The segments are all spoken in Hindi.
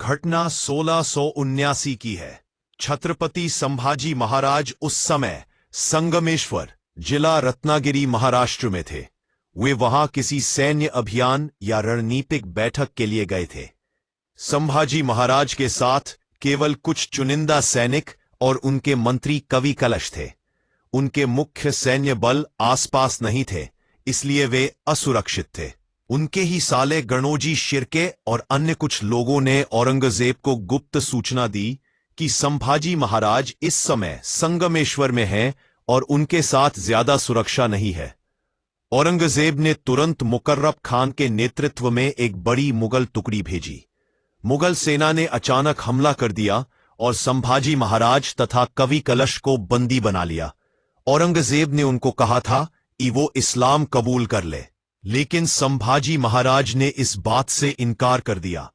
घटना 1679 की है। छत्रपति संभाजी महाराज उस समय संगमेश्वर, जिला रत्नागिरी, महाराष्ट्र में थे। वे वहां किसी सैन्य अभियान या रणनीतिक बैठक के लिए गए थे। संभाजी महाराज के साथ केवल कुछ चुनिंदा सैनिक और उनके मंत्री कवि कलश थे। उनके मुख्य सैन्य बल आसपास नहीं थे, इसलिए वे असुरक्षित थे। उनके ही साले गणोजी शिर्के और अन्य कुछ लोगों ने औरंगजेब को गुप्त सूचना दी कि संभाजी महाराज इस समय संगमेश्वर में हैं और उनके साथ ज्यादा सुरक्षा नहीं है। औरंगजेब ने तुरंत मुकर्रब खान के नेतृत्व में एक बड़ी मुगल टुकड़ी भेजी। मुगल सेना ने अचानक हमला कर दिया और संभाजी महाराज तथा कवि कलश को बंदी बना लिया। औरंगजेब ने उनको कहा था कि वो इस्लाम कबूल कर ले, लेकिन संभाजी महाराज ने इस बात से इनकार कर दिया,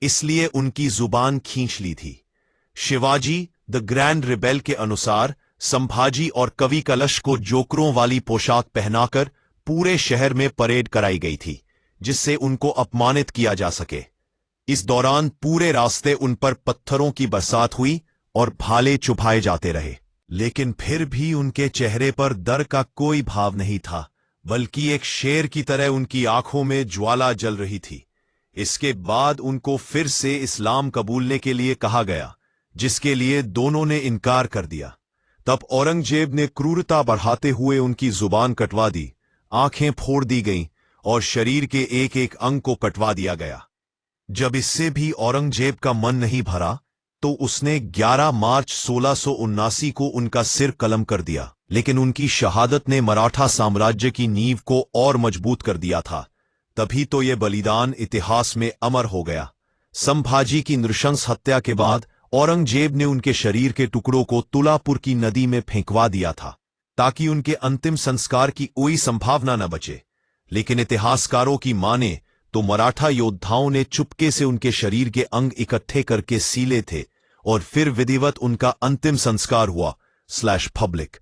इसलिए उनकी जुबान खींच ली थी। शिवाजी द ग्रैंड रिबेल के अनुसार संभाजी और कवि कलश को जोकरों वाली पोशाक पहनाकर पूरे शहर में परेड कराई गई थी, जिससे उनको अपमानित किया जा सके। इस दौरान पूरे रास्ते उन पर पत्थरों की बरसात हुई और भाले चुभाए जाते रहे, लेकिन फिर भी उनके चेहरे पर डर का कोई भाव नहीं था, बल्कि एक शेर की तरह उनकी आंखों में ज्वाला जल रही थी। इसके बाद उनको फिर से इस्लाम कबूलने के लिए कहा गया, जिसके लिए दोनों ने इनकार कर दिया। तब औरंगजेब ने क्रूरता बढ़ाते हुए उनकी जुबान कटवा दी, आंखें फोड़ दी गईं और शरीर के एक एक अंग को कटवा दिया गया। जब इससे भी औरंगजेब का मन नहीं भरा तो उसने 11 मार्च 1679 को उनका सिर कलम कर दिया, लेकिन उनकी शहादत ने मराठा साम्राज्य की नींव को और मजबूत कर दिया था। तभी तो यह बलिदान इतिहास में अमर हो गया। संभाजी की नृशंस हत्या के बाद औरंगजेब ने उनके शरीर के टुकड़ों को तुलापुर की नदी में फेंकवा दिया था, ताकि उनके अंतिम संस्कार की कोई संभावना न बचे। लेकिन इतिहासकारों की माने तो मराठा योद्धाओं ने चुपके से उनके शरीर के अंग इकट्ठे करके सीले थे और फिर विधिवत उनका अंतिम संस्कार हुआ / पब्लिक